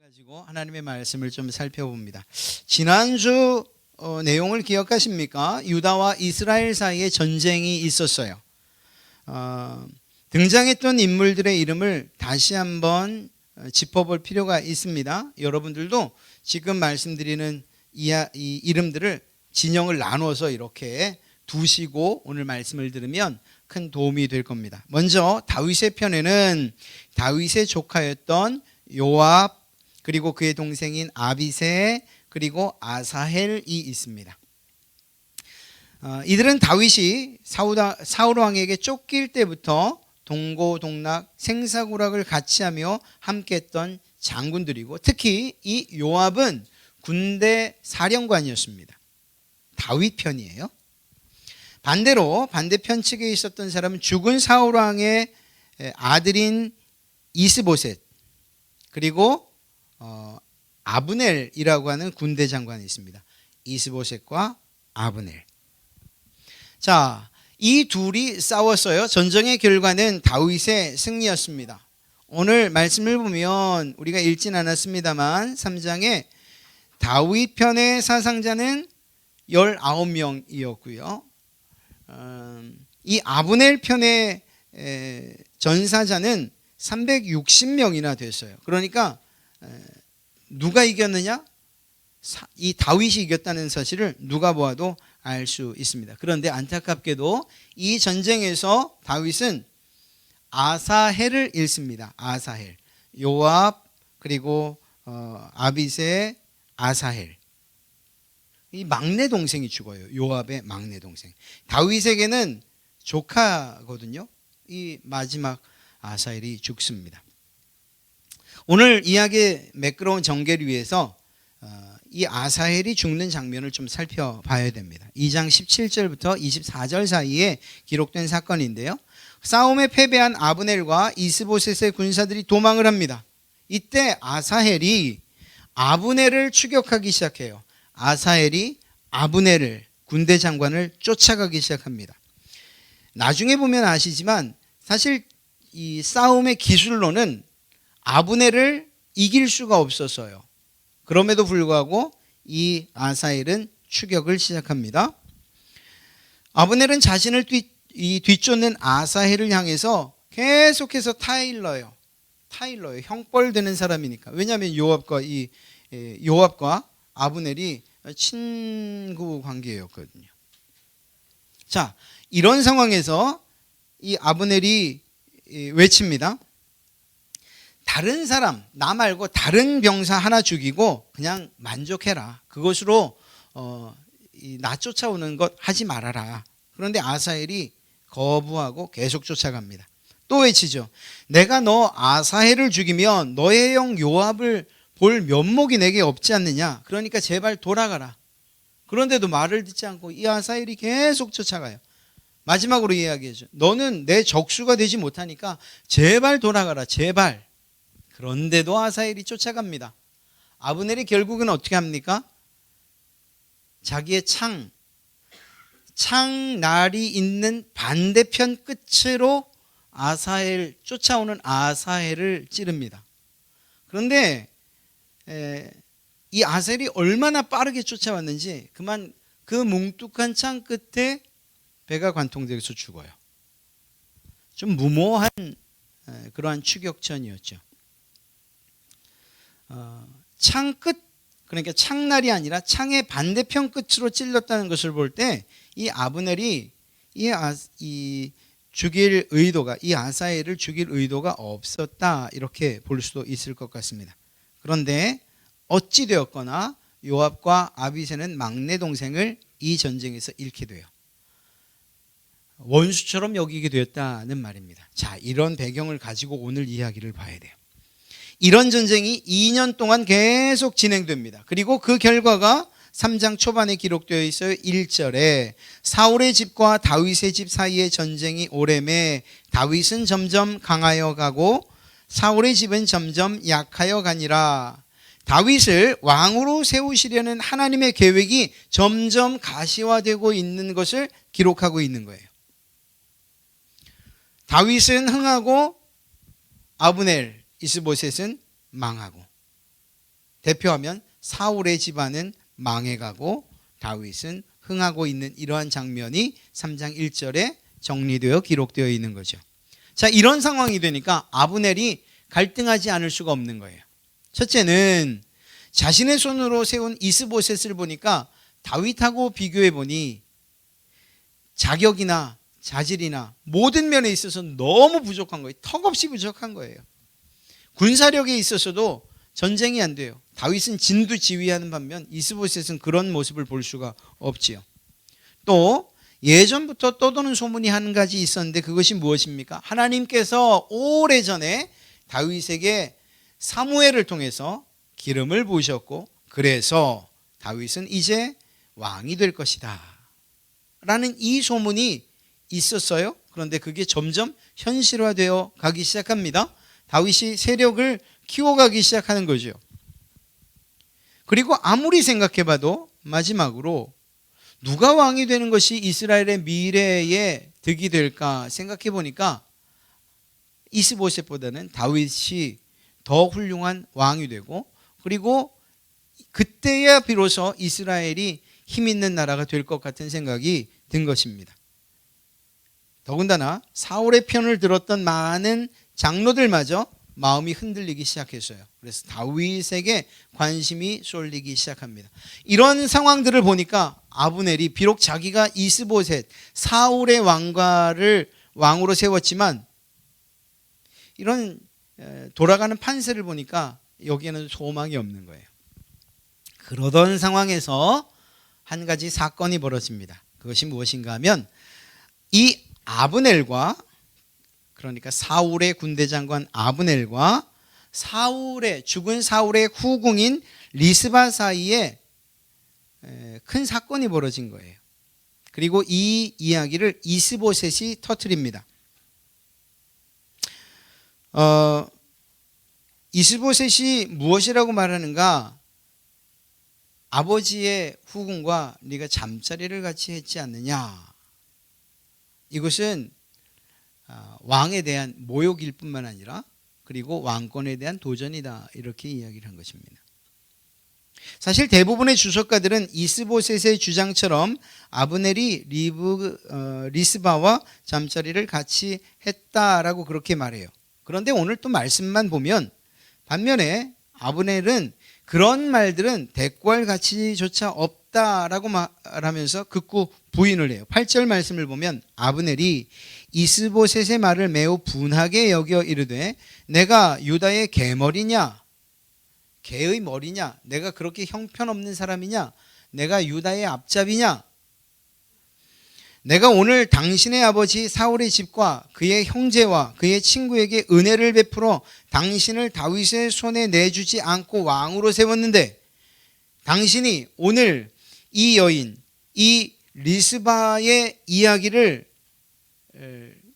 가지고 하나님의 말씀을 좀 살펴봅니다. 지난주 내용을 기억하십니까? 유다와 이스라엘 사이에 전쟁이 있었어요. 등장했던 인물들의 이름을 다시 한번 짚어볼 필요가 있습니다. 여러분들도 지금 말씀드리는 이 이름들을 진영을 나눠서 이렇게 두시고 오늘 말씀을 들으면 큰 도움이 될 겁니다. 먼저 다윗의 편에는 다윗의 조카였던 요압, 그리고 그의 동생인 아비새, 그리고 아사헬이 있습니다. 이들은 다윗이 사울 왕에게 쫓길 때부터 동고동락, 생사구락을 같이 하며 함께했던 장군들이고, 특히 이 요압은 군대 사령관이었습니다. 다윗 편이에요. 반대로 반대편 측에 있었던 사람은 죽은 사울 왕의 아들인 이스보셋, 그리고 아브넬이라고 하는 군대 장관이 있습니다. 이스보셋과 아브넬. 자, 이 둘이 싸웠어요. 전쟁의 결과는 다윗의 승리였습니다. 오늘 말씀을 보면 우리가 읽진 않았습니다만 3장에 다윗 편의 사상자는 19명이었고요. 이 아브넬 편의 전사자는 360명이나 됐어요. 그러니까 누가 이겼느냐? 이 다윗이 이겼다는 사실을 누가 보아도 알 수 있습니다. 그런데 안타깝게도 이 전쟁에서 다윗은 아사헬을 잃습니다. 아사헬, 요압, 그리고 아비새, 아사헬. 이 막내 동생이 죽어요. 요압의 막내 동생. 다윗에게는 조카거든요. 이 마지막 아사헬이 죽습니다. 오늘 이야기의 매끄러운 전개를 위해서 이 아사헬이 죽는 장면을 좀 살펴봐야 됩니다. 2장 17절부터 24절 사이에 기록된 사건인데요. 싸움에 패배한 아브넬과 이스보셋의 군사들이 도망을 합니다. 이때 아사헬이 아브넬을 추격하기 시작해요. 아사헬이 아브넬을, 군대 장관을 쫓아가기 시작합니다. 나중에 보면 아시지만 사실 이 싸움의 기술로는 아브넬을 이길 수가 없었어요. 그럼에도 불구하고 이 아사헬은 추격을 시작합니다. 아브넬은 자신을 뒤쫓는 아사헬을 향해서 계속해서 타일러요. 형벌 되는 사람이니까. 왜냐하면 요압과 아브넬이 친구 관계였거든요. 자, 이런 상황에서 이 아브넬이 외칩니다. 다른 사람, 나 말고 다른 병사 하나 죽이고 그냥 만족해라. 그것으로 나 쫓아오는 것 하지 말아라. 그런데 아사헬이 거부하고 계속 쫓아갑니다. 또 외치죠. 내가 너 아사헬을 죽이면 너의 형 요압을 볼 면목이 내게 없지 않느냐. 그러니까 제발 돌아가라. 그런데도 말을 듣지 않고 이 아사헬이 계속 쫓아가요. 마지막으로 이야기해줘. 너는 내 적수가 되지 못하니까 제발 돌아가라. 제발. 그런데도 아사헬이 쫓아갑니다. 아브넬이 결국은 어떻게 합니까? 자기의 창날이 있는 반대편 끝으로 쫓아오는 아사헬을 찌릅니다. 그런데 이 아사헬이 얼마나 빠르게 쫓아왔는지 그 뭉뚝한 창 끝에 배가 관통되어서 죽어요. 좀 무모한 그러한 추격전이었죠. 창 끝, 그러니까 창날이 아니라 창의 반대편 끝으로 찔렀다는 것을 볼 때 이 아브넬이 이 아사헬을 죽일 의도가 없었다, 이렇게 볼 수도 있을 것 같습니다. 그런데 어찌 되었거나 요압과 아비새는 막내 동생을 이 전쟁에서 잃게 돼요. 원수처럼 여기게 되었다는 말입니다. 자, 이런 배경을 가지고 오늘 이야기를 봐야 돼요. 이런 전쟁이 2년 동안 계속 진행됩니다. 그리고 그 결과가 3장 초반에 기록되어 있어요. 1절에 사울의 집과 다윗의 집 사이의 전쟁이 오래매 다윗은 점점 강하여 가고 사울의 집은 점점 약하여 가니라. 다윗을 왕으로 세우시려는 하나님의 계획이 점점 가시화되고 있는 것을 기록하고 있는 거예요. 다윗은 흥하고 아브넬, 이스보셋은 망하고. 대표하면 사울의 집안은 망해가고 다윗은 흥하고 있는 이러한 장면이 3장 1절에 정리되어 기록되어 있는 거죠. 자, 이런 상황이 되니까 아브넬이 갈등하지 않을 수가 없는 거예요. 첫째는 자신의 손으로 세운 이스보셋을 보니까 다윗하고 비교해 보니 자격이나 자질이나 모든 면에 있어서 너무 부족한 거예요. 턱없이 부족한 거예요. 군사력에 있어서도 전쟁이 안 돼요. 다윗은 진두지휘하는 반면 이스보셋은 그런 모습을 볼 수가 없지요. 또 예전부터 떠도는 소문이 한 가지 있었는데 그것이 무엇입니까? 하나님께서 오래전에 다윗에게 사무엘을 통해서 기름을 부으셨고 그래서 다윗은 이제 왕이 될 것이다 라는 이 소문이 있었어요. 그런데 그게 점점 현실화되어 가기 시작합니다. 다윗이 세력을 키워가기 시작하는 거죠. 그리고 아무리 생각해봐도 마지막으로 누가 왕이 되는 것이 이스라엘의 미래의 득이 될까 생각해 보니까 이스보셋보다는 다윗이 더 훌륭한 왕이 되고 그리고 그때야 비로소 이스라엘이 힘 있는 나라가 될 것 같은 생각이 든 것입니다. 더군다나 사울의 편을 들었던 많은 장로들마저 마음이 흔들리기 시작했어요. 그래서 다윗에게 관심이 쏠리기 시작합니다. 이런 상황들을 보니까 아브넬이 비록 자기가 이스보셋 사울의 왕과를 왕으로 세웠지만 이런 돌아가는 판세를 보니까 여기에는 소망이 없는 거예요. 그러던 상황에서 한 가지 사건이 벌어집니다. 그것이 무엇인가 하면 이 아브넬과 그러니까 사울의 군대 장관 아브넬과 죽은 사울의 후궁인 리스바 사이에 큰 사건이 벌어진 거예요. 그리고 이 이야기를 이스보셋이 터뜨립니다. 이스보셋이 무엇이라고 말하는가? 아버지의 후궁과 네가 잠자리를 같이 했지 않느냐. 이것은 왕에 대한 모욕일 뿐만 아니라 그리고 왕권에 대한 도전이다 이렇게 이야기를 한 것입니다. 사실 대부분의 주석가들은 이스보셋의 주장처럼 아브넬이 리스바와 잠자리를 같이 했다라고 그렇게 말해요. 그런데 오늘 또 말씀만 보면 반면에 아브넬은 그런 말들은 대꾸할 가치조차 없다라고 말하면서 극구 부인을 해요. 8절 말씀을 보면 아브넬이 이스보셋의 말을 매우 분하게 여겨 이르되 내가 유다의 개머리냐 개의 머리냐 내가 그렇게 형편없는 사람이냐 내가 유다의 앞잡이냐 내가 오늘 당신의 아버지 사울의 집과 그의 형제와 그의 친구에게 은혜를 베풀어 당신을 다윗의 손에 내주지 않고 왕으로 세웠는데 당신이 오늘 이 여인 이 리스바의 이야기를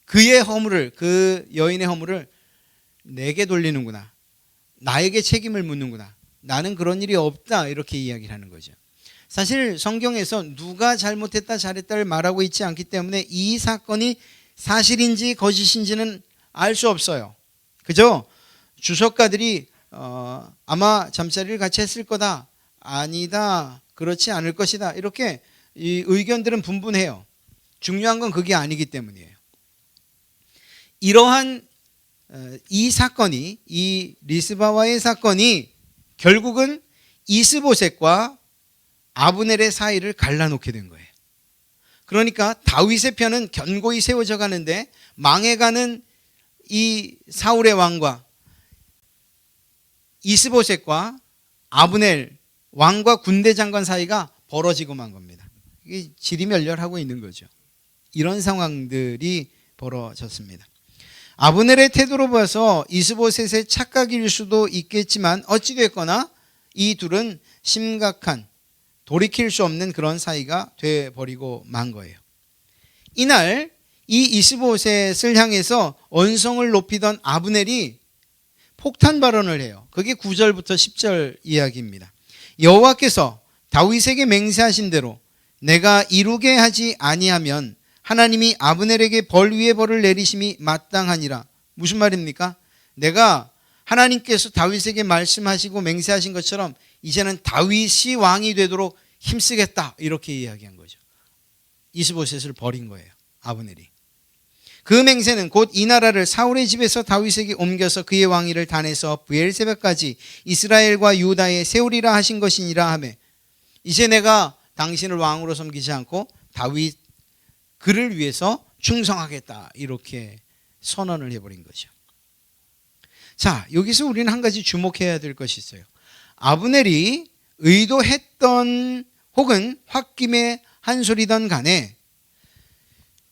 그의 허물을 그 여인의 허물을 내게 돌리는구나. 나에게 책임을 묻는구나. 나는 그런 일이 없다. 이렇게 이야기를 하는 거죠. 사실 성경에서 누가 잘못했다 잘했다를 말하고 있지 않기 때문에 이 사건이 사실인지 거짓인지는 알 수 없어요. 그죠? 주석가들이 아마 잠자리를 같이 했을 거다. 아니다. 그렇지 않을 것이다. 이렇게 이 의견들은 분분해요. 중요한 건 그게 아니기 때문이에요. 이러한 이 사건이 이 리스바와의 사건이 결국은 이스보셋과 아브넬의 사이를 갈라놓게 된 거예요. 그러니까 다윗의 편은 견고히 세워져 가는데 망해가는 이 사울의 왕과 이스보셋과 아브넬 왕과 군대 장관 사이가 벌어지고 만 겁니다. 이게 지리멸렬하고 있는 거죠. 이런 상황들이 벌어졌습니다. 아브넬의 태도로 봐서 이스보셋의 착각일 수도 있겠지만 어찌됐거나 이 둘은 심각한 돌이킬 수 없는 그런 사이가 돼버리고 만 거예요. 이날 이 이스보셋을 향해서 언성을 높이던 아브넬이 폭탄 발언을 해요. 그게 9절부터 10절 이야기입니다. 여호와께서 다윗에게 맹세하신 대로 내가 이루게 하지 아니하면 하나님이 아브넬에게 벌 위에 벌을 내리심이 마땅하니라. 무슨 말입니까? 내가 하나님께서 다윗에게 말씀하시고 맹세하신 것처럼 이제는 다윗이 왕이 되도록 힘쓰겠다 이렇게 이야기한 거죠. 이스보셋을 버린 거예요. 아브넬이. 그 맹세는 곧 이 나라를 사울의 집에서 다윗에게 옮겨서 그의 왕위를 단에서 브엘세바까지 이스라엘과 유다에 세우리라 하신 것이니라 하며, 이제 내가 당신을 왕으로 섬기지 않고 다윗 그를 위해서 충성하겠다 이렇게 선언을 해버린 거죠. 자, 여기서 우리는 한 가지 주목해야 될 것이 있어요. 아브넬이 의도했던 혹은 홧김에 한 소리던 간에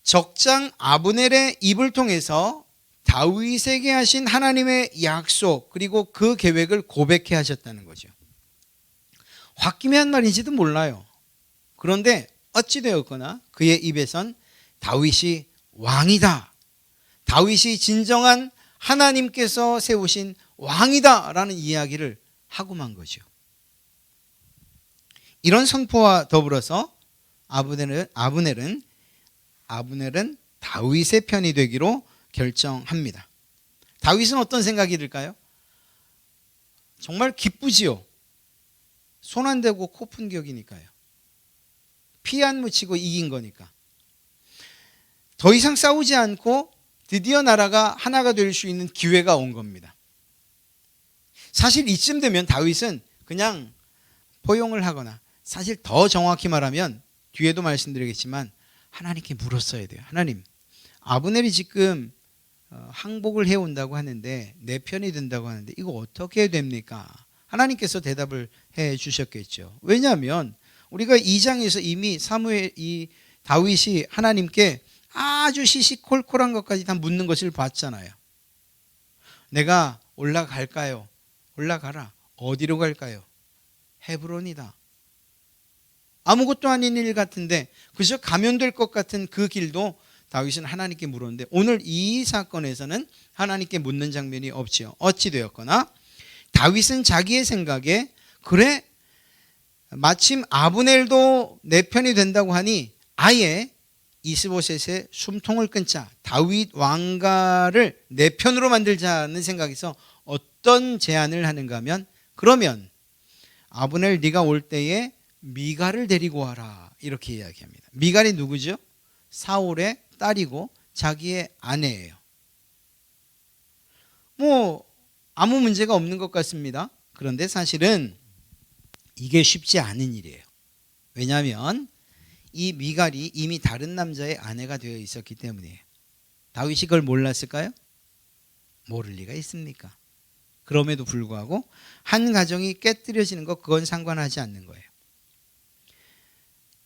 적장 아브넬의 입을 통해서 다윗에게 하신 하나님의 약속 그리고 그 계획을 고백해 하셨다는 거죠. 홧김에 한 말인지도 몰라요. 그런데 어찌되었거나 그의 입에선 다윗이 왕이다, 다윗이 진정한 하나님께서 세우신 왕이다 라는 이야기를 하고 만 거죠. 이런 선포와 더불어서 아브넬은 다윗의 편이 되기로 결정합니다. 다윗은 어떤 생각이 들까요? 정말 기쁘지요. 손 안 대고 코 푼 격이니까요. 피 안 묻히고 이긴 거니까. 더 이상 싸우지 않고 드디어 나라가 하나가 될 수 있는 기회가 온 겁니다. 사실 이쯤 되면 다윗은 그냥 포용을 하거나, 사실 더 정확히 말하면 뒤에도 말씀드리겠지만 하나님께 물었어야 돼요. 하나님, 아브넬이 지금 항복을 해온다고 하는데 내 편이 된다고 하는데 이거 어떻게 됩니까? 하나님께서 대답을 해 주셨겠죠. 왜냐하면 우리가 2장에서 이미 이 다윗이 하나님께 아주 시시콜콜한 것까지 다 묻는 것을 봤잖아요. 내가 올라갈까요? 올라가라. 어디로 갈까요? 헤브론이다. 아무것도 아닌 일 같은데 그저 가면 될 것 같은 그 길도 다윗은 하나님께 물었는데, 오늘 이 사건에서는 하나님께 묻는 장면이 없지요. 어찌되었거나 다윗은 자기의 생각에, 그래 마침 아브넬도 내 편이 된다고 하니 아예 이스보셋의 숨통을 끊자, 다윗 왕가를 내 편으로 만들자는 생각에서 어떤 제안을 하는가 하면, 그러면 아브넬 네가 올 때에 미갈을 데리고 와라 이렇게 이야기합니다. 미갈이 누구죠? 사울의 딸이고 자기의 아내예요. 뭐 아무 문제가 없는 것 같습니다. 그런데 사실은 이게 쉽지 않은 일이에요. 왜냐하면 이 미갈이 이미 다른 남자의 아내가 되어 있었기 때문이에요. 다윗이 그걸 몰랐을까요? 모를 리가 있습니까? 그럼에도 불구하고 한 가정이 깨뜨려지는 것, 그건 상관하지 않는 거예요.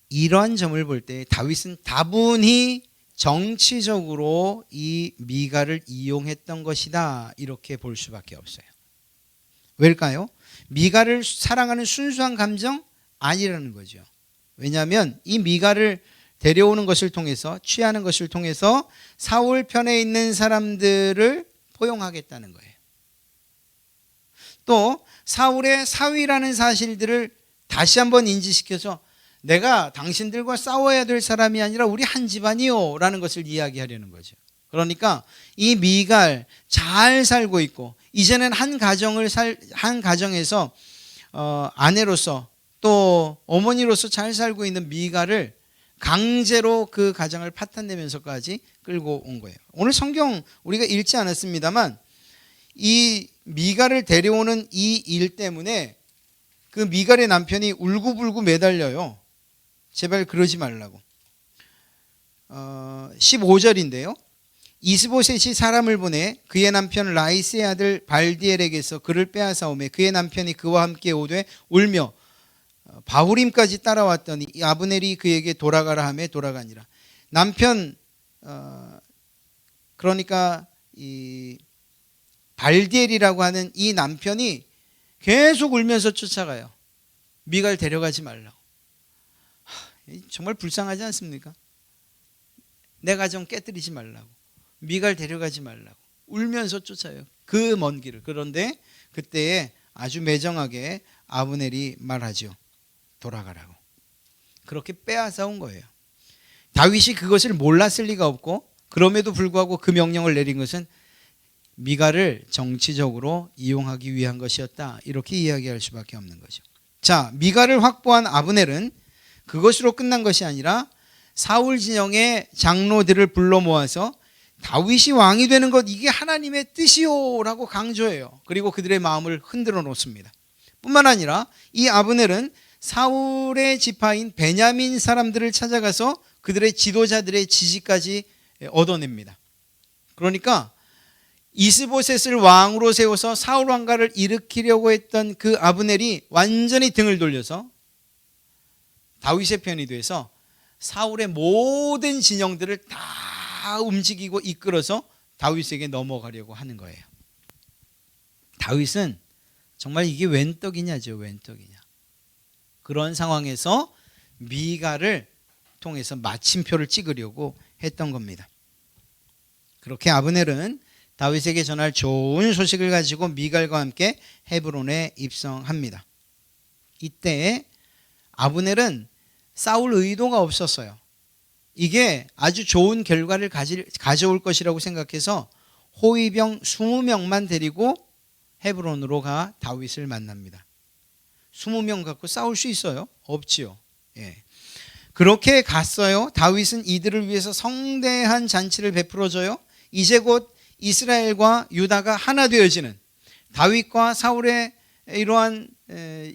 이러한 점을 볼 때 다윗은 다분히 정치적으로 이 미갈을 이용했던 것이다 이렇게 볼 수밖에 없어요. 왜일까요? 미갈을 사랑하는 순수한 감정 아니라는 거죠. 왜냐하면 이 미갈을 데려오는 것을 통해서, 취하는 것을 통해서 사울 편에 있는 사람들을 포용하겠다는 거예요. 또 사울의 사위라는 사실들을 다시 한번 인지시켜서 내가 당신들과 싸워야 될 사람이 아니라 우리 한 집안이요 라는 것을 이야기하려는 거죠. 그러니까 이 미갈 잘 살고 있고 이제는 한 가정에서 아내로서 또 어머니로서 잘 살고 있는 미갈을 강제로 그 가정을 파탄내면서까지 끌고 온 거예요. 오늘 성경 우리가 읽지 않았습니다만 이 미갈을 데려오는 이 일 때문에 그 미갈의 남편이 울고불고 매달려요. 제발 그러지 말라고. 15절인데요. 이스보셋이 사람을 보내 그의 남편 라이스의 아들 발디엘에게서 그를 빼앗아오매 그의 남편이 그와 함께 오되 울며 바후림까지 따라왔더니 아브넬이 그에게 돌아가라 하며 돌아가니라. 남편 그러니까 이 발디엘이라고 하는 이 남편이 계속 울면서 쫓아가요. 미갈 데려가지 말라고. 정말 불쌍하지 않습니까? 내 가정 깨뜨리지 말라고, 미갈 데려가지 말라고 울면서 쫓아요, 그 먼 길을. 그런데 그때에 아주 매정하게 아브넬이 말하죠. 돌아가라고. 그렇게 빼앗아 온 거예요. 다윗이 그것을 몰랐을 리가 없고, 그럼에도 불구하고 그 명령을 내린 것은 미갈을 정치적으로 이용하기 위한 것이었다. 이렇게 이야기할 수밖에 없는 거죠. 자, 미갈을 확보한 아브넬은 그것으로 끝난 것이 아니라 사울 진영의 장로들을 불러 모아서 다윗이 왕이 되는 것, 이게 하나님의 뜻이요라고 강조해요. 그리고 그들의 마음을 흔들어 놓습니다. 뿐만 아니라 이 아브넬은 사울의 지파인 베냐민 사람들을 찾아가서 그들의 지도자들의 지지까지 얻어냅니다. 그러니까 이스보셋을 왕으로 세워서 사울 왕가를 일으키려고 했던 그 아브넬이 완전히 등을 돌려서 다윗의 편이 돼서 사울의 모든 진영들을 다 움직이고 이끌어서 다윗에게 넘어가려고 하는 거예요. 다윗은 정말 이게 웬 떡이냐죠. 웬 떡이냐. 그런 상황에서 미갈을 통해서 마침표를 찍으려고 했던 겁니다. 그렇게 아브넬은 다윗에게 전할 좋은 소식을 가지고 미갈과 함께 헤브론에 입성합니다. 이때 아브넬은 싸울 의도가 없었어요. 이게 아주 좋은 결과를 가져올 것이라고 생각해서 호위병 20명만 데리고 헤브론으로 가 다윗을 만납니다. 20명 갖고 싸울 수 있어요? 없지요. 예. 그렇게 갔어요. 다윗은 이들을 위해서 성대한 잔치를 베풀어줘요. 이제 곧 이스라엘과 유다가 하나 되어지는, 다윗과 사울의 이러한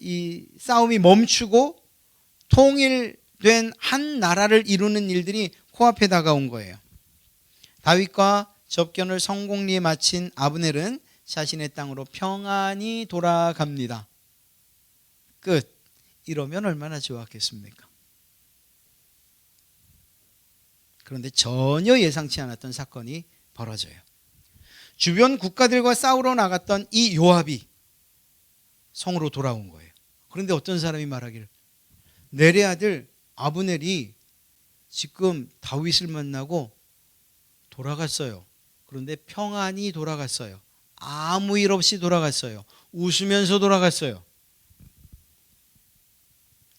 이 싸움이 멈추고 통일된 한 나라를 이루는 일들이 코앞에 다가온 거예요. 다윗과 접견을 성공리에 마친 아브넬은 자신의 땅으로 평안히 돌아갑니다. 끝. 이러면 얼마나 좋았겠습니까? 그런데 전혀 예상치 않았던 사건이 벌어져요. 주변 국가들과 싸우러 나갔던 이 요압이 성으로 돌아온 거예요. 그런데 어떤 사람이 말하기를, 넬의 아들 아브넬이 지금 다윗을 만나고 돌아갔어요. 그런데 평안히 돌아갔어요. 아무 일 없이 돌아갔어요. 웃으면서 돌아갔어요.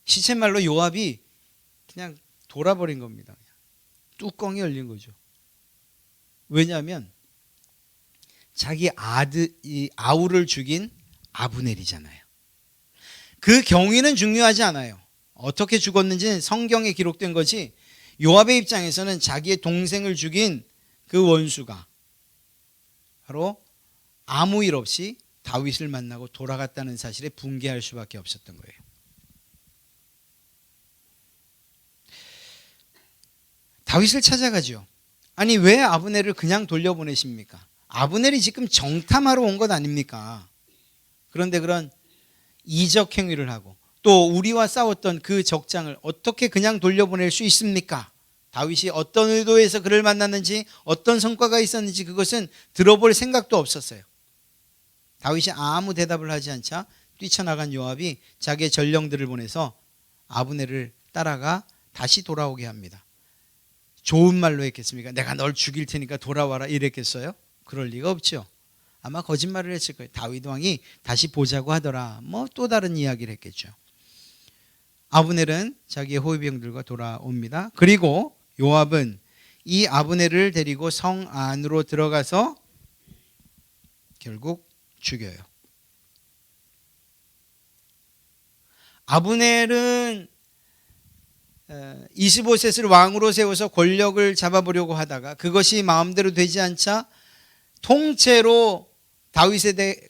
시쳇말로 요압이 그냥 돌아버린 겁니다. 뚜껑이 열린 거죠. 왜냐하면 자기 아들 아우를 죽인 아브넬이잖아요. 그 경위는 중요하지 않아요. 어떻게 죽었는지는 성경에 기록된 거지, 요압의 입장에서는 자기의 동생을 죽인 그 원수가 바로 아무 일 없이 다윗을 만나고 돌아갔다는 사실에 분개할 수밖에 없었던 거예요. 다윗을 찾아가죠. 아니, 왜 아브넬을 그냥 돌려보내십니까? 아브넬이 지금 정탐하러 온 것 아닙니까? 그런데 그런 이적 행위를 하고 또 우리와 싸웠던 그 적장을 어떻게 그냥 돌려보낼 수 있습니까? 다윗이 어떤 의도에서 그를 만났는지, 어떤 성과가 있었는지 그것은 들어볼 생각도 없었어요. 다윗이 아무 대답을 하지 않자 뛰쳐나간 요압이 자기의 전령들을 보내서 아브넬을 따라가 다시 돌아오게 합니다. 좋은 말로 했겠습니까? 내가 널 죽일 테니까 돌아와라 이랬겠어요? 그럴 리가 없죠. 아마 거짓말을 했을 거예요. 다윗 왕이 다시 보자고 하더라, 뭐 또 다른 이야기를 했겠죠. 아브넬은 자기의 호위병들과 돌아옵니다. 그리고 요압은 이 아브넬을 데리고 성 안으로 들어가서 결국 죽여요. 아브넬은 이스보셋을 왕으로 세워서 권력을 잡아보려고 하다가 그것이 마음대로 되지 않자 통째로 다윗에게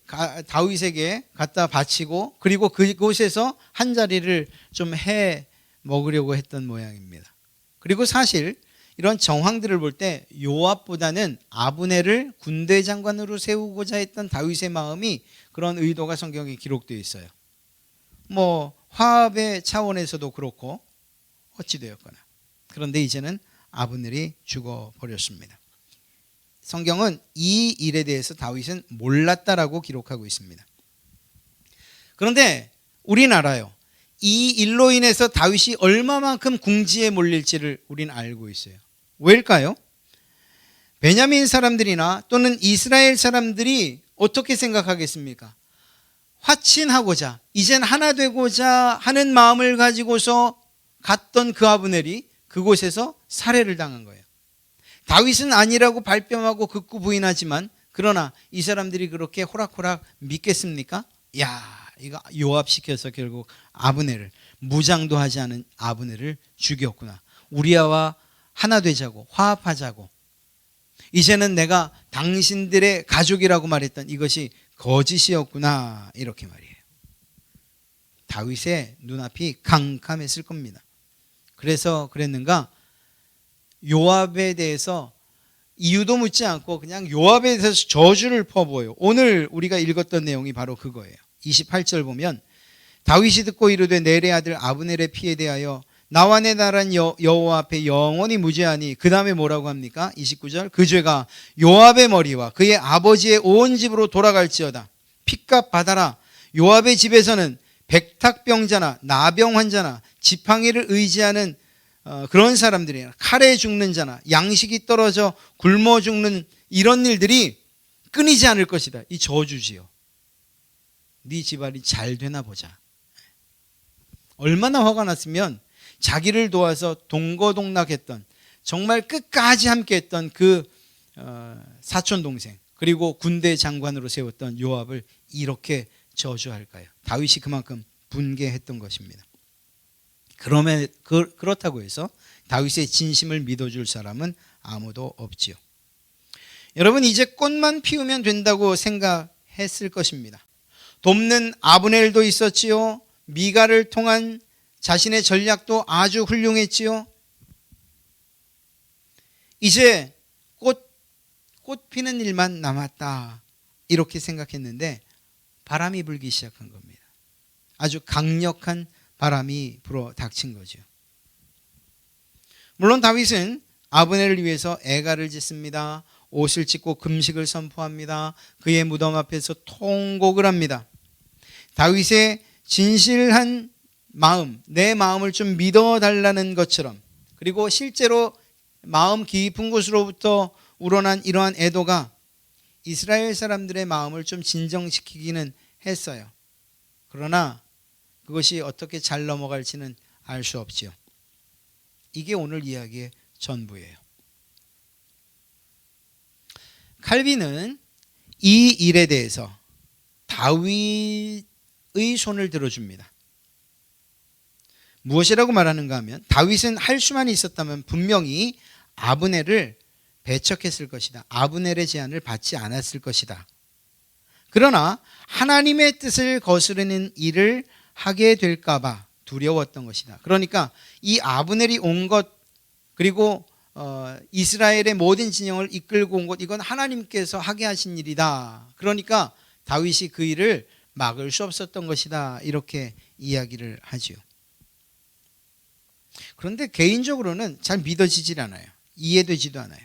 갖다 바치고, 그리고 그곳에서 한 자리를 좀 해 먹으려고 했던 모양입니다. 그리고 사실 이런 정황들을 볼 때 요압보다는 아브넬을 군대 장관으로 세우고자 했던 다윗의 마음이, 그런 의도가 성경에 기록되어 있어요. 뭐 화합의 차원에서도 그렇고 어찌되었거나. 그런데 이제는 아브넬이 죽어버렸습니다. 성경은 이 일에 대해서 다윗은 몰랐다라고 기록하고 있습니다. 그런데 우리는 알아요. 이 일로 인해서 다윗이 얼마만큼 궁지에 몰릴지를 우리는 알고 있어요. 왜일까요? 베냐민 사람들이나 또는 이스라엘 사람들이 어떻게 생각하겠습니까? 화친하고자, 이젠 하나 되고자 하는 마음을 가지고서 갔던 그 아브넬이 그곳에서 살해를 당한 거예요. 다윗은 아니라고 발뺌하고 극구 부인하지만 그러나 이 사람들이 그렇게 호락호락 믿겠습니까? 야, 이거 요압시켜서 결국 아브넬을, 무장도 하지 않은 아브넬을 죽였구나. 우리아와 하나 되자고, 화합하자고. 이제는 내가 당신들의 가족이라고 말했던 이것이 거짓이었구나. 이렇게 말이에요. 다윗의 눈앞이 캄캄했을 겁니다. 그래서 그랬는가? 요압에 대해서 이유도 묻지 않고 그냥 요압에 대해서 저주를 퍼부어요. 오늘 우리가 읽었던 내용이 바로 그거예요. 28절 보면 다윗이 듣고 이르되 넬의 아들 아브넬의 피에 대하여 나와 내 나라는 여호와 앞에 영원히 무죄하니, 그 다음에 뭐라고 합니까? 29절, 그 죄가 요압의 머리와 그의 아버지의 온 집으로 돌아갈지어다. 핏값 받아라. 요압의 집에서는 백탁병자나 나병 환자나 지팡이를 의지하는 그런 사람들이, 칼에 죽는 자나 양식이 떨어져 굶어 죽는 이런 일들이 끊이지 않을 것이다. 이 저주지요. 네 집안이 잘 되나 보자. 얼마나 화가 났으면 자기를 도와서 동거동락했던, 정말 끝까지 함께했던 그 사촌 동생, 그리고 군대 장관으로 세웠던 요압을 이렇게 저주할까요? 다윗이 그만큼 분개했던 것입니다. 그렇다고 해서 다윗의 진심을 믿어줄 사람은 아무도 없지요. 여러분, 이제 꽃만 피우면 된다고 생각했을 것입니다. 돕는 아브넬도 있었지요. 미가를 통한 자신의 전략도 아주 훌륭했지요. 이제 꽃 피는 일만 남았다, 이렇게 생각했는데 바람이 불기 시작한 겁니다. 아주 강력한 바람이 불어 닥친 거죠. 물론 다윗은 아브넬을 위해서 애가를 짓습니다. 옷을 찢고 금식을 선포합니다. 그의 무덤 앞에서 통곡을 합니다. 다윗의 진실한 마음, 내 마음을 좀 믿어달라는 것처럼, 그리고 실제로 마음 깊은 곳으로부터 우러난 이러한 애도가 이스라엘 사람들의 마음을 좀 진정시키기는 했어요. 그러나 그것이 어떻게 잘 넘어갈지는 알 수 없지요. 이게 오늘 이야기의 전부예요. 칼빈은 이 일에 대해서 다윗의 손을 들어줍니다. 무엇이라고 말하는가 하면, 다윗은 할 수만 있었다면 분명히 아브넬을 배척했을 것이다. 아브넬의 제안을 받지 않았을 것이다. 그러나 하나님의 뜻을 거스르는 일을 하게 될까 봐 두려웠던 것이다. 그러니까 이 아브넬이 온 것, 그리고 이스라엘의 모든 진영을 이끌고 온 것, 이건 하나님께서 하게 하신 일이다. 그러니까 다윗이 그 일을 막을 수 없었던 것이다. 이렇게 이야기를 하지요. 그런데 개인적으로는 잘 믿어지질 않아요. 이해되지도 않아요.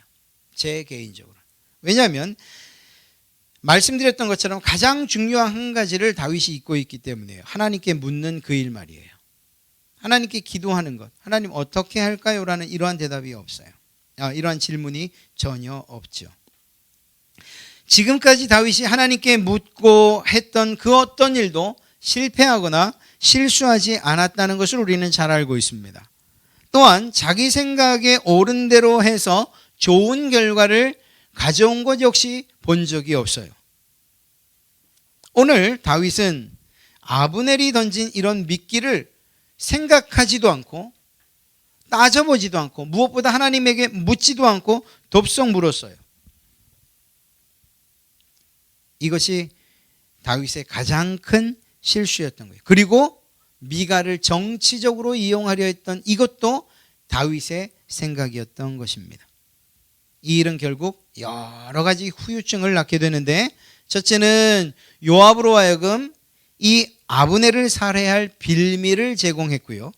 제 개인적으로. 왜냐하면 말씀드렸던 것처럼 가장 중요한 한 가지를 다윗이 잊고 있기 때문이에요. 하나님께 묻는 그 일 말이에요. 하나님께 기도하는 것, 하나님 어떻게 할까요? 라는 이러한 대답이 없어요. 이러한 질문이 전혀 없죠. 지금까지 다윗이 하나님께 묻고 했던 그 어떤 일도 실패하거나 실수하지 않았다는 것을 우리는 잘 알고 있습니다. 또한 자기 생각에 옳은 대로 해서 좋은 결과를 가져온 것 역시 본 적이 없어요. 오늘 다윗은 아브넬이 던진 이런 미끼를 생각하지도 않고 따져보지도 않고 무엇보다 하나님에게 묻지도 않고 덥석 물었어요. 이것이 다윗의 가장 큰 실수였던 거예요. 그리고 미가를 정치적으로 이용하려 했던 이것도 다윗의 생각이었던 것입니다. 이 일은 결국 여러 가지 후유증을 낳게 되는데, 첫째는 요압으로 하여금 이 아브넬을 살해할 빌미를 제공했고요.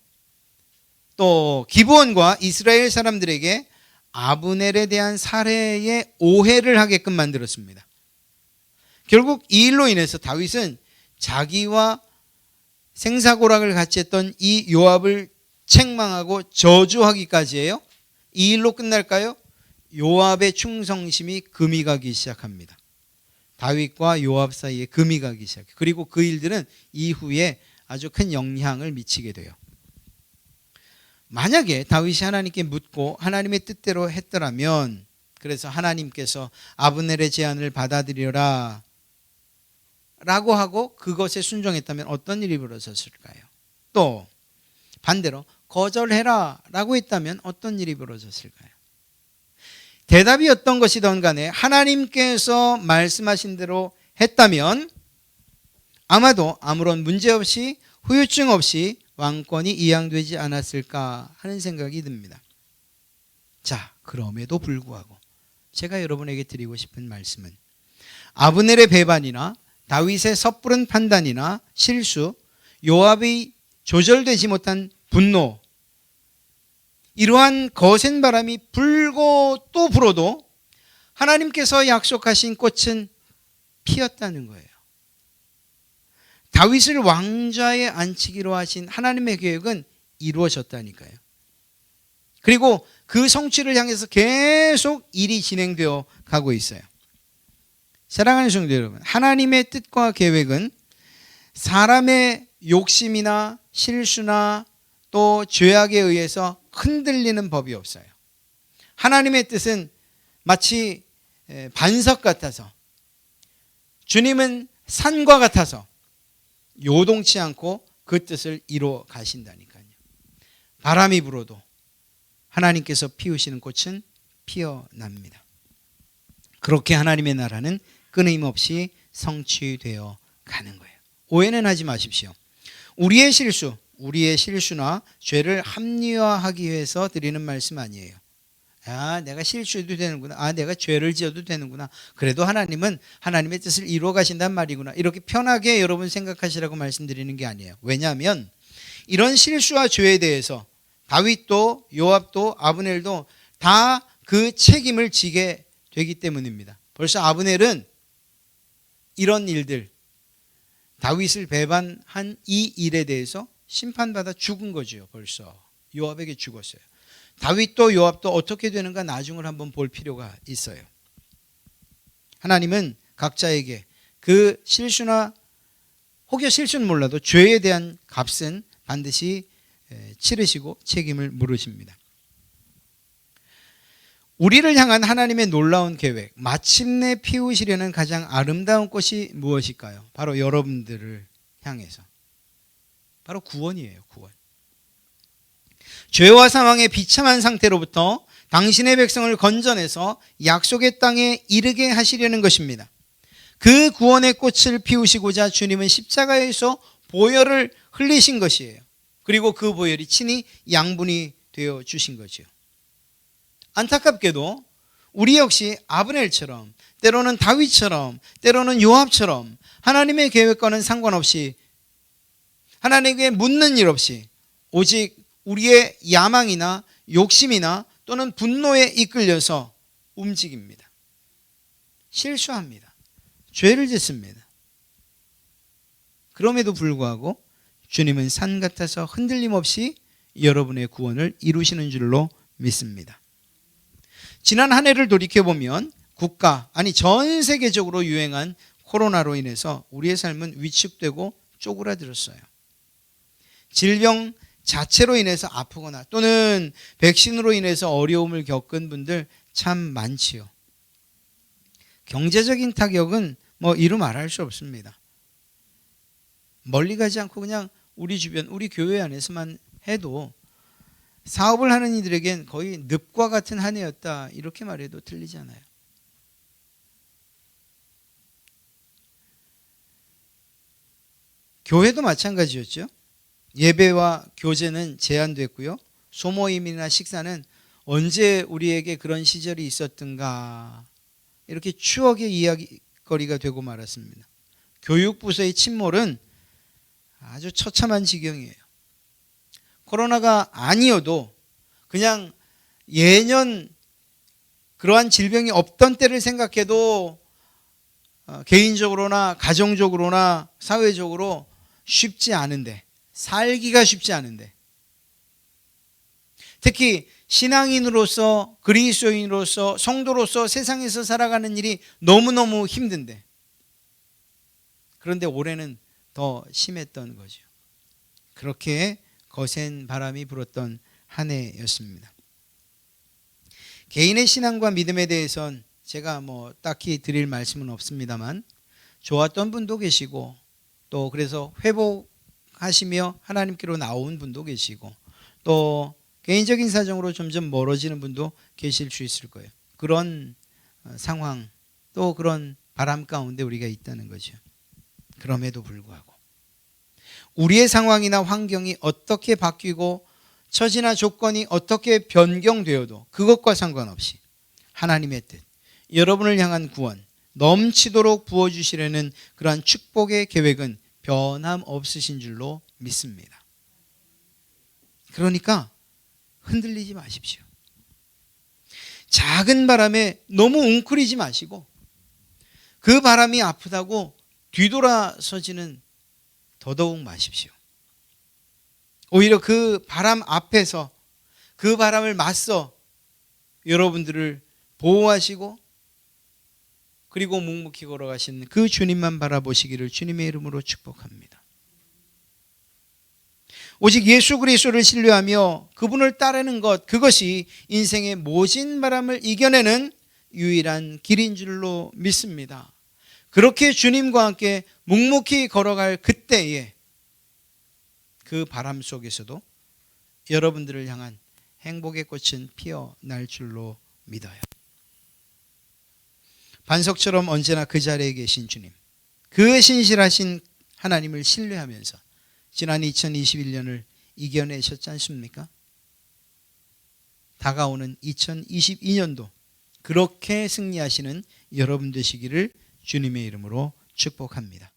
또 기브온과 이스라엘 사람들에게 아브넬에 대한 살해의 오해를 하게끔 만들었습니다. 결국 이 일로 인해서 다윗은 자기와 생사고락을 같이 했던 이 요압을 책망하고 저주하기까지 해요. 이 일로 끝날까요? 요압의 충성심이 금이 가기 시작합니다. 다윗과 요압 사이에 금이 가기 시작해요. 그리고 그 일들은 이후에 아주 큰 영향을 미치게 돼요. 만약에 다윗이 하나님께 묻고 하나님의 뜻대로 했더라면 그래서 하나님께서 아브넬의 제안을 받아들여라 라고 하고 그것에 순종했다면 어떤 일이 벌어졌을까요? 또 반대로 거절해라 라고 했다면 어떤 일이 벌어졌을까요? 대답이 어떤 것이든 간에 하나님께서 말씀하신 대로 했다면 아마도 아무런 문제 없이 후유증 없이 왕권이 이양되지 않았을까 하는 생각이 듭니다. 자, 그럼에도 불구하고 제가 여러분에게 드리고 싶은 말씀은 아브넬의 배반이나 다윗의 섣부른 판단이나 실수, 요압이 조절되지 못한 분노, 이러한 거센 바람이 불고 또 불어도 하나님께서 약속하신 꽃은 피었다는 거예요. 다윗을 왕좌에 앉히기로 하신 하나님의 계획은 이루어졌다니까요. 그리고 그 성취를 향해서 계속 일이 진행되어 가고 있어요. 사랑하는 성도 여러분, 하나님의 뜻과 계획은 사람의 욕심이나 실수나 또 죄악에 의해서 흔들리는 법이 없어요. 하나님의 뜻은 마치 반석 같아서, 주님은 산과 같아서 요동치 않고 그 뜻을 이루어 가신다니까요. 바람이 불어도 하나님께서 피우시는 꽃은 피어납니다. 그렇게 하나님의 나라는 끊임없이 성취되어 가는 거예요. 오해는 하지 마십시오. 우리의 실수나 죄를 합리화하기 위해서 드리는 말씀 아니에요. 아, 내가 실수해도 되는구나. 아, 내가 죄를 지어도 되는구나. 그래도 하나님은 하나님의 뜻을 이루어 가신단 말이구나. 이렇게 편하게 여러분 생각하시라고 말씀드리는 게 아니에요. 왜냐하면 이런 실수와 죄에 대해서 다윗도 요압도 아브넬도 다 그 책임을 지게 되기 때문입니다. 벌써 아브넬은 이런 일들, 다윗을 배반한 이 일에 대해서 심판받아 죽은 거죠. 벌써 요압에게 죽었어요. 다윗도 요압도 어떻게 되는가 나중을 한번 볼 필요가 있어요. 하나님은 각자에게 그 실수나 혹여 실수는 몰라도 죄에 대한 값은 반드시 치르시고 책임을 물으십니다. 우리를 향한 하나님의 놀라운 계획, 마침내 피우시려는 가장 아름다운 꽃이 무엇일까요? 바로 여러분들을 향해서. 바로 구원이에요. 구원. 죄와 사망의 비참한 상태로부터 당신의 백성을 건져내서 약속의 땅에 이르게 하시려는 것입니다. 그 구원의 꽃을 피우시고자 주님은 십자가에서 보혈을 흘리신 것이에요. 그리고 그 보혈이 친히 양분이 되어 주신 거죠. 안타깝게도 우리 역시 아브넬처럼, 때로는 다윗처럼, 때로는 요압처럼 하나님의 계획과는 상관없이, 하나님에게 묻는 일 없이 오직 우리의 야망이나 욕심이나 또는 분노에 이끌려서 움직입니다. 실수합니다. 죄를 짓습니다. 그럼에도 불구하고 주님은 산 같아서 흔들림 없이 여러분의 구원을 이루시는 줄로 믿습니다. 지난 한 해를 돌이켜보면 전 세계적으로 유행한 코로나로 인해서 우리의 삶은 위축되고 쪼그라들었어요. 질병 자체로 인해서 아프거나 또는 백신으로 인해서 어려움을 겪은 분들 참 많지요. 경제적인 타격은 이루 말할 수 없습니다. 멀리 가지 않고 그냥 우리 주변, 우리 교회 안에서만 해도 사업을 하는 이들에겐 거의 늪과 같은 한 해였다, 이렇게 말해도 틀리지 않아요. 교회도 마찬가지였죠. 예배와 교제는 제한됐고요. 소모임이나 식사는 언제 우리에게 그런 시절이 있었던가, 이렇게 추억의 이야기거리가 되고 말았습니다. 교육부서의 침몰은 아주 처참한 지경이에요. 코로나가 아니어도 그냥 예년 그러한 질병이 없던 때를 생각해도 개인적으로나 가정적으로나 사회적으로 쉽지 않은데, 살기가 쉽지 않은데, 특히 신앙인으로서, 그리스도인으로서, 성도로서 세상에서 살아가는 일이 너무너무 힘든데, 그런데 올해는 더 심했던 거죠. 그렇게 거센 바람이 불었던 한 해였습니다. 개인의 신앙과 믿음에 대해선 제가 딱히 드릴 말씀은 없습니다만 좋았던 분도 계시고 또 그래서 회복하시며 하나님께로 나온 분도 계시고 또 개인적인 사정으로 점점 멀어지는 분도 계실 수 있을 거예요. 그런 상황 또 그런 바람 가운데 우리가 있다는 거죠. 그럼에도 불구하고 우리의 상황이나 환경이 어떻게 바뀌고 처지나 조건이 어떻게 변경되어도 그것과 상관없이 하나님의 뜻, 여러분을 향한 구원, 넘치도록 부어주시려는 그러한 축복의 계획은 변함없으신 줄로 믿습니다. 그러니까 흔들리지 마십시오. 작은 바람에 너무 웅크리지 마시고 그 바람이 아프다고 뒤돌아서지는 더더욱 마십시오. 오히려 그 바람 앞에서 그 바람을 맞서 여러분들을 보호하시고 그리고 묵묵히 걸어가신 그 주님만 바라보시기를 주님의 이름으로 축복합니다. 오직 예수 그리스도를 신뢰하며 그분을 따르는 것, 그것이 인생의 모진 바람을 이겨내는 유일한 길인 줄로 믿습니다. 그렇게 주님과 함께 묵묵히 걸어갈 그때에 그 바람 속에서도 여러분들을 향한 행복의 꽃은 피어날 줄로 믿어요. 반석처럼 언제나 그 자리에 계신 주님, 그 신실하신 하나님을 신뢰하면서 지난 2021년을 이겨내셨지 않습니까? 다가오는 2022년도 그렇게 승리하시는 여러분 되시기를 주님의 이름으로 축복합니다.